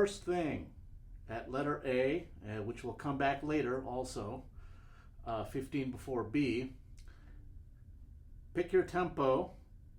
first thing at letter A, which will come back later also, 15 before B, pick your tempo.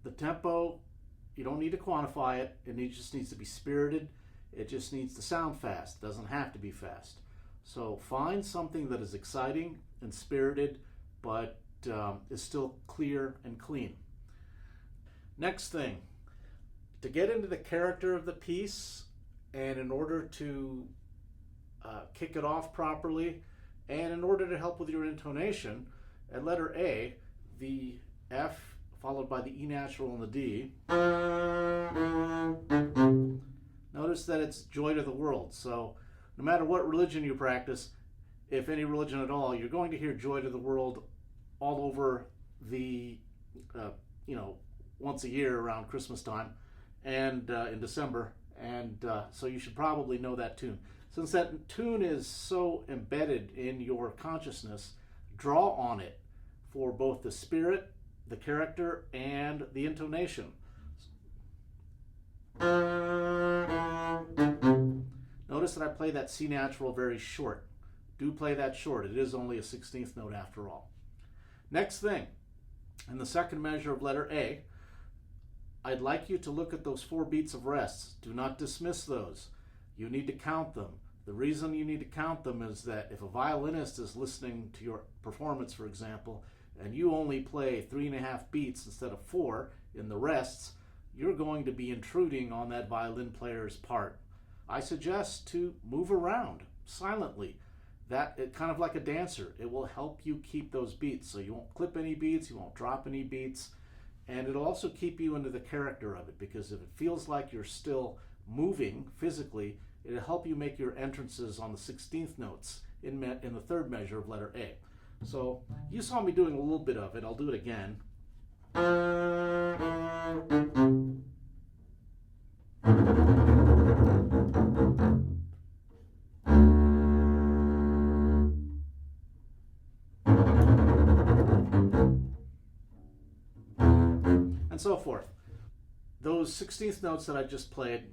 The tempo, you don't need to quantify it. It just needs to be spirited. It just needs to sound fast. It doesn't have to be fast. So find something that is exciting and spirited, but is still clear and clean. Next thing, to get into the character of the piece, and in order to kick it off properly, and in order to help with your intonation, at letter A, the F followed by the E natural and the D, notice that it's joy to the world. So no matter what religion you practice, if any religion at all, you're going to hear joy to the world all over the, once a year around Christmas time and in December. And so you should probably know that tune. Since that tune is so embedded in your consciousness, draw on it for both the spirit, the character, and the intonation. Notice that I play that C natural very short. Do play that short. It is only a 16th note after all. Next thing, in the second measure of letter A, I'd like you to look at those 4 beats of rests. Do not dismiss those. You need to count them. The reason you need to count them is that if a violinist is listening to your performance, for example, and you only play 3.5 beats instead of 4 in the rests, you're going to be intruding on that violin player's part. I suggest to move around silently. It kind of like a dancer. It will help you keep those beats. So you won't clip any beats, you won't drop any beats, and it'll also keep you into the character of it, because if it feels like you're still moving physically, it'll help you make your entrances on the 16th notes in the third measure of letter A. So you saw me doing a little bit of it. I'll do it again. And so forth. Those 16th notes that I just played,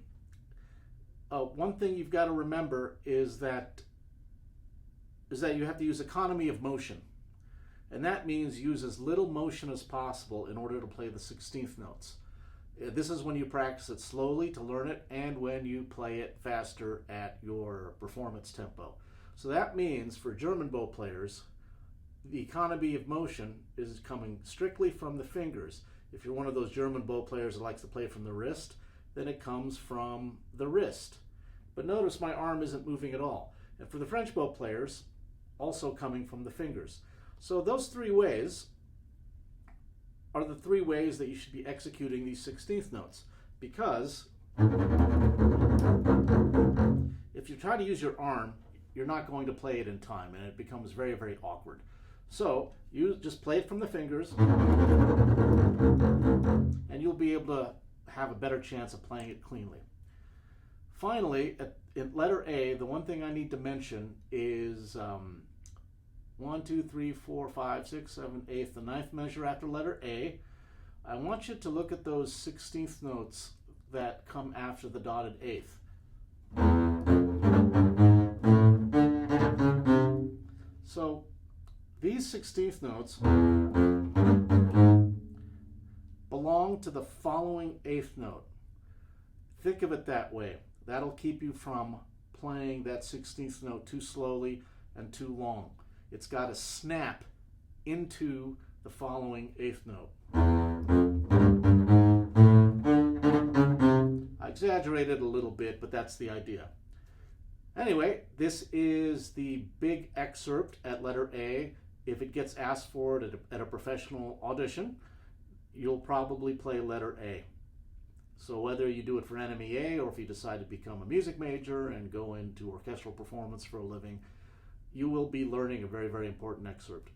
one thing you've got to remember is that you have to use economy of motion. And that means use as little motion as possible in order to play the 16th notes. This is when you practice it slowly to learn it, and when you play it faster at your performance tempo. So that means for German bow players, the economy of motion is coming strictly from the fingers. If you're one of those German bow players that likes to play from the wrist, then it comes from the wrist. But notice my arm isn't moving at all. And for the French bow players, also coming from the fingers. So those 3 ways are the 3 ways that you should be executing these 16th notes. Because if you try to use your arm, you're not going to play it in time, and it becomes very, very awkward. So you just play it from the fingers, and you'll be able to have a better chance of playing it cleanly. Finally, in letter A, the one thing I need to mention is 1, 2, 3, 4, 5, 6, 7, 8, the 9th measure after letter A. I want you to look at those 16th notes that come after the dotted 8th. So these 16th notes belong to the following 8th note. Think of it that way. That'll keep you from playing that 16th note too slowly and too long. It's got to snap into the following 8th note. I exaggerated a little bit, but that's the idea. Anyway, this is the big excerpt at letter A. If it gets asked for it at a professional audition, you'll probably play letter A. So whether you do it for NMEA, or if you decide to become a music major and go into orchestral performance for a living, you will be learning a very, very important excerpt.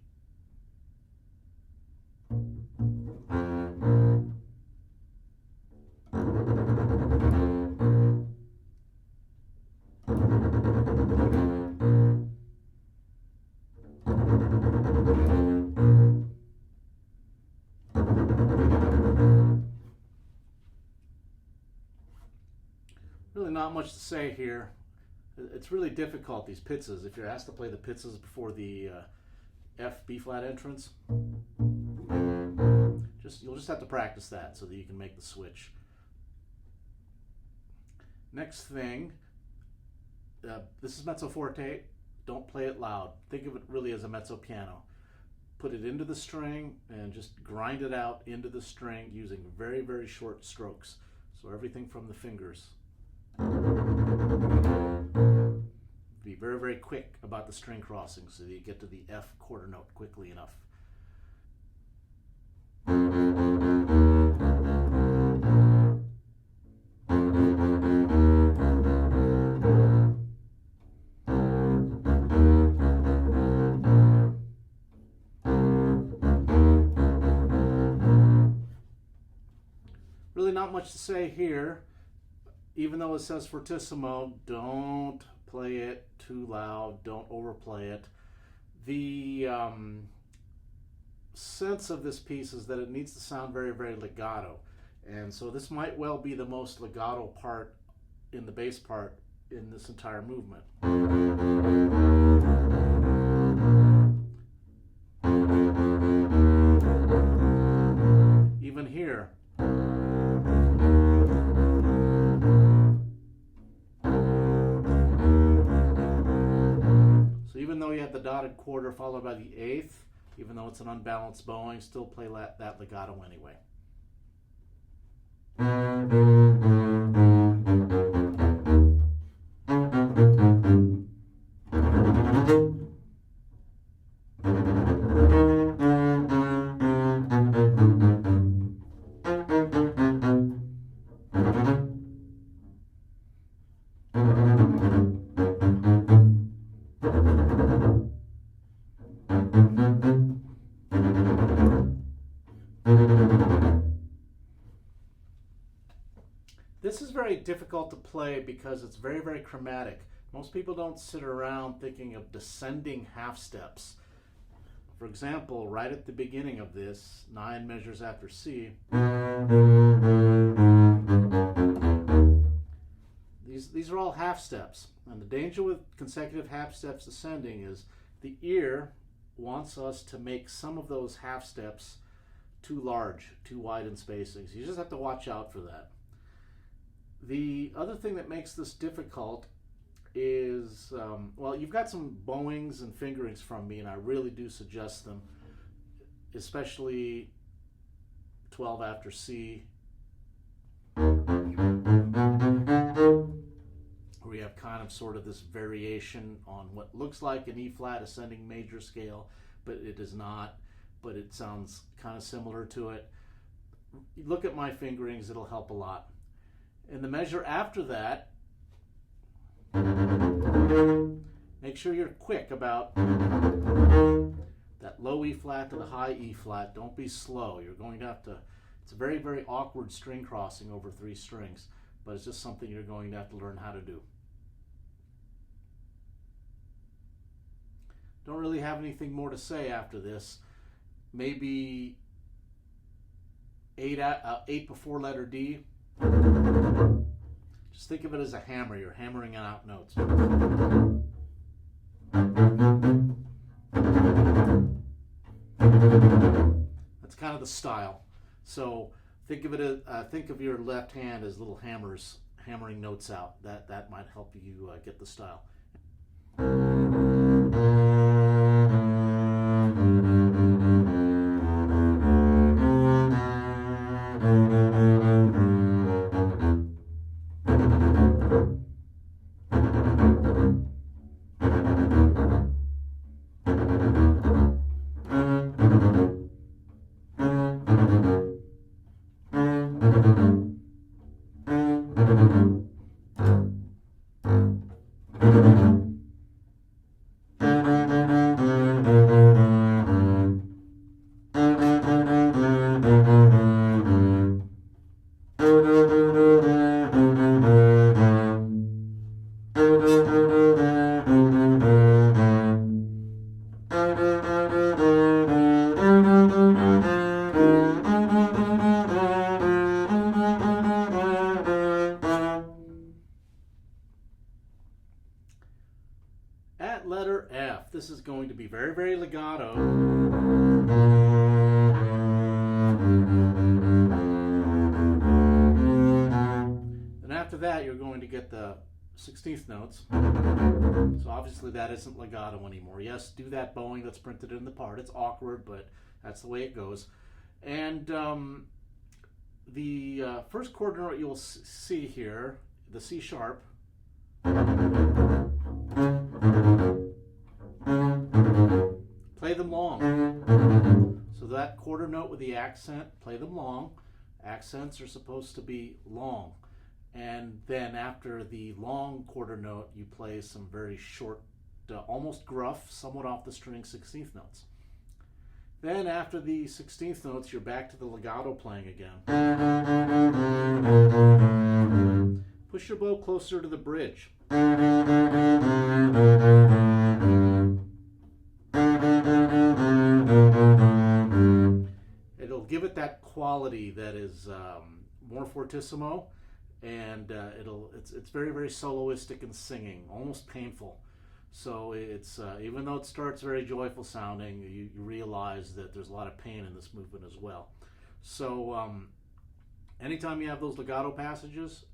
Really not much to say here. It's really difficult, these pizzas. If you're asked to play the pizzas before the F B flat entrance, you'll just have to practice that so that you can make the switch. Next thing, this is mezzo forte. Don't play it loud. Think of it really as a mezzo piano. Put it into the string and just grind it out into the string using very, very short strokes. So everything from the fingers. Be very, very quick about the string crossing so that you get to the F quarter note quickly enough. Really not much to say here. Even though it says fortissimo, don't play it too loud, don't overplay it. The sense of this piece is that it needs to sound very, very legato. And so this might well be the most legato part in the bass part in this entire movement. Even here. Even though you have the dotted quarter followed by the eighth, even though it's an unbalanced bowing, still play that legato anyway. This is very difficult to play because it's very, very chromatic. Most people don't sit around thinking of descending half steps. For example, right at the beginning of this, 9 measures after C, these are all half steps. And the danger with consecutive half steps ascending is the ear wants us to make some of those half steps too large, too wide in spacing. So you just have to watch out for that. The other thing that makes this difficult is, well, you've got some bowings and fingerings from me, and I really do suggest them, especially 12 after C, where you have kind of sort of this variation on what looks like an E flat ascending major scale, but it is not, but it sounds kind of similar to it. Look at my fingerings, it'll help a lot. In the measure after that, make sure you're quick about that low E flat to the high E flat. Don't be slow. You're going to have to, it's a very, very awkward string crossing over 3 strings, but it's just something you're going to have to learn how to do. Don't really have anything more to say after this. Maybe 8 before letter D. Just think of it as a hammer. You're hammering out notes. That's kind of the style. So think of it as, think of your left hand as little hammers hammering notes out. That might help you get the style. very, very legato. And after that, you're going to get the 16th notes. So obviously that isn't legato anymore. Yes, do that bowing that's printed in the part. It's awkward, but that's the way it goes. And the first chord note you'll see here, the C sharp, play them long. So that quarter note with the accent, play them long. Accents are supposed to be long. And then after the long quarter note, you play some very short, almost gruff, somewhat off the string 16th notes. Then after the 16th notes, you're back to the legato playing again. Push your bow closer to the bridge. It'll give it that quality that is more fortissimo, and it's very, very soloistic and singing, almost painful. So it's even though it starts very joyful sounding, you realize that there's a lot of pain in this movement as well. So anytime you have those legato passages,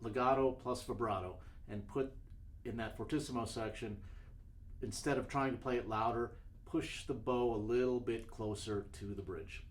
legato plus vibrato, and put in that fortissimo section, instead of trying to play it louder, push the bow a little bit closer to the bridge.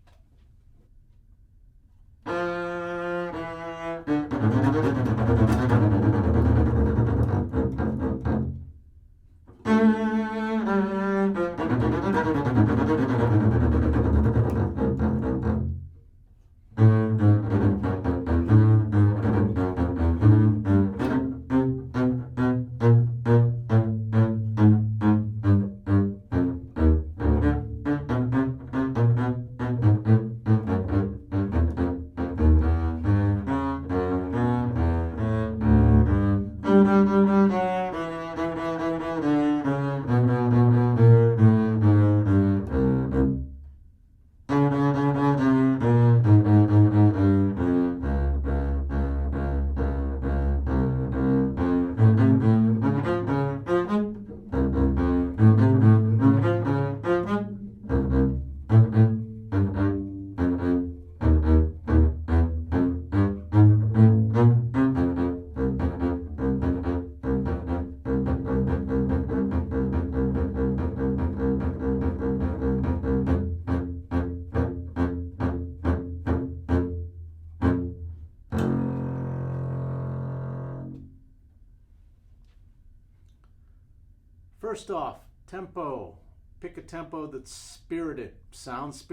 First off, tempo. Pick a tempo that's spirited, sounds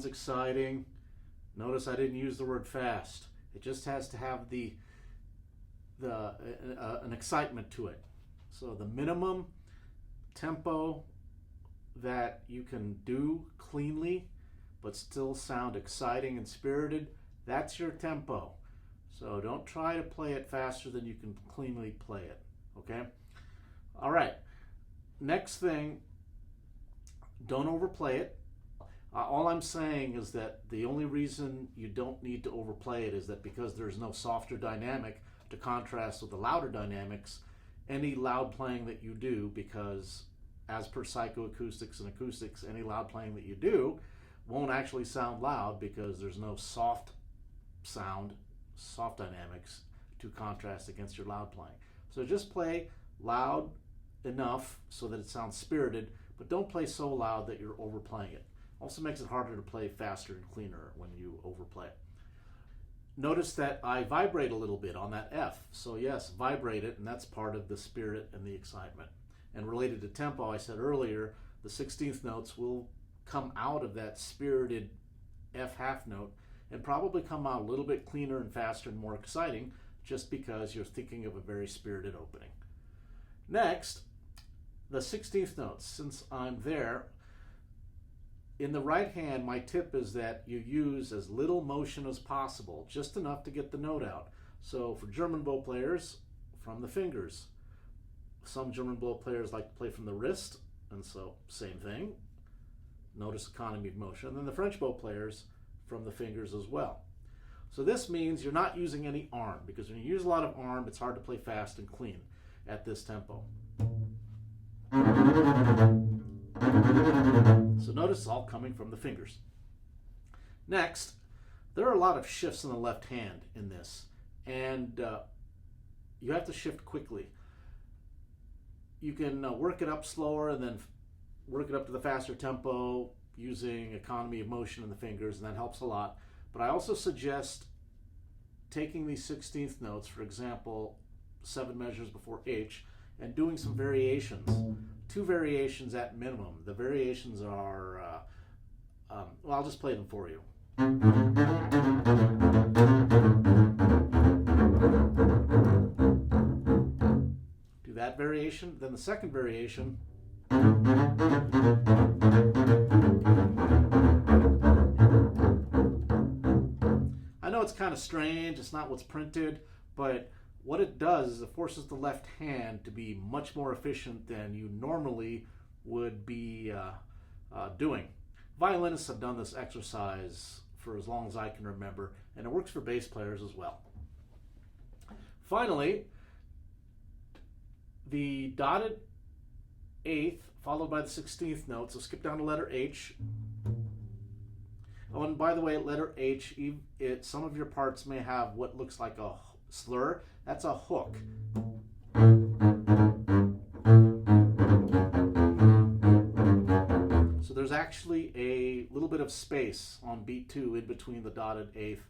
exciting. Notice I didn't use the word fast. It just has to have an excitement to it. So the minimum tempo that you can do cleanly but still sound exciting and spirited, that's your tempo. So don't try to play it faster than you can cleanly play it, okay? All right, next thing, don't overplay it. All I'm saying is that the only reason you don't need to overplay it is that because there's no softer dynamic to contrast with the louder dynamics, any loud playing that you do, because as per psychoacoustics and acoustics, any loud playing that you do won't actually sound loud because there's no soft sound, soft dynamics to contrast against your loud playing. So just play loud enough so that it sounds spirited, but don't play so loud that you're overplaying it. Also makes it harder to play faster and cleaner when you overplay it. Notice that I vibrate a little bit on that F. So yes, vibrate it, and that's part of the spirit and the excitement. And related to tempo, I said earlier, the 16th notes will come out of that spirited F half note and probably come out a little bit cleaner and faster and more exciting just because you're thinking of a very spirited opening. Next, the 16th notes. Since I'm there, in the right hand, my tip is that you use as little motion as possible, just enough to get the note out. So for German bow players, from the fingers. Some German bow players like to play from the wrist, and so same thing. Notice economy of motion. And then the French bow players from the fingers as well. So this means you're not using any arm, because when you use a lot of arm, it's hard to play fast and clean at this tempo. So notice it's all coming from the fingers. Next, there are a lot of shifts in the left hand in this, and you have to shift quickly. You can work it up slower and then work it up to the faster tempo using economy of motion in the fingers, and that helps a lot. But I also suggest taking these 16th notes, for example, 7 measures before H, and doing some variations. 2 variations at minimum. The variations are, well, I'll just play them for you. Do that variation, then the second variation. I know it's kind of strange, it's not what's printed, but what it does is it forces the left hand to be much more efficient than you normally would be doing. Violinists have done this exercise for as long as I can remember, and it works for bass players as well. Finally, the dotted 8th followed by the 16th note, so skip down to letter H. Oh, and by the way, letter H, some of your parts may have what looks like a slur. That's a hook. So there's actually a little bit of space on beat 2 in between the dotted 8th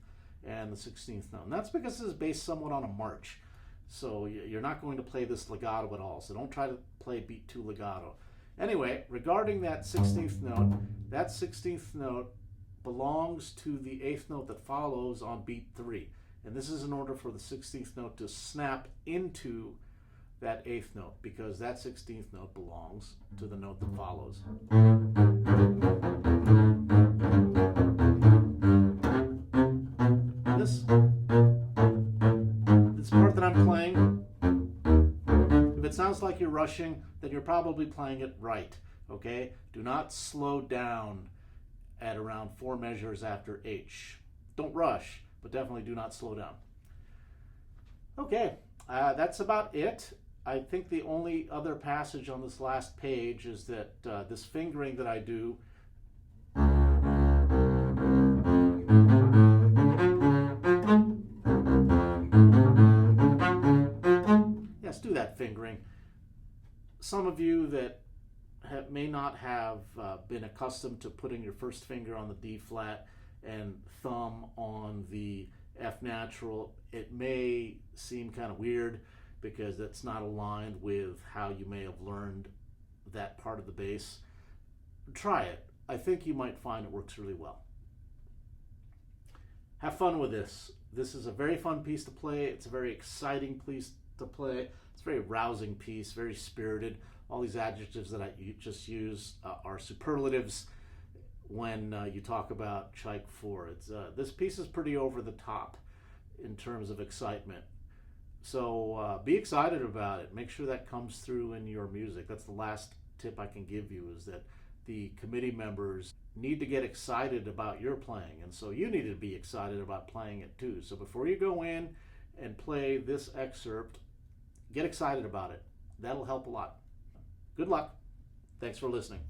and the 16th note. And that's because this is based somewhat on a march. So you're not going to play this legato at all. So don't try to play beat 2 legato. Anyway, regarding that 16th note belongs to the 8th note that follows on beat 3. And this is in order for the 16th note to snap into that 8th note, because that 16th note belongs to the note that follows. This part that I'm playing, if it sounds like you're rushing, then you're probably playing it right, okay? Do not slow down at around 4 measures after H. Don't rush, but definitely do not slow down. Okay, that's about it. I think the only other passage on this last page is that this fingering that I do, yes, do that fingering. Some of you that may not have been accustomed to putting your first finger on the D flat and thumb on the F natural, it may seem kind of weird because that's not aligned with how you may have learned that part of the bass. Try it. I think you might find it works really well. Have fun with this. This is a very fun piece to play. It's a very exciting piece to play. It's a very rousing piece, very spirited. All these adjectives that I just used are superlatives when you talk about Tchaik 4. This piece is pretty over the top in terms of excitement. So be excited about it. Make sure that comes through in your music. That's the last tip I can give you, is that the committee members need to get excited about your playing, and so you need to be excited about playing it too. So before you go in and play this excerpt, get excited about it. That'll help a lot. Good luck. Thanks for listening.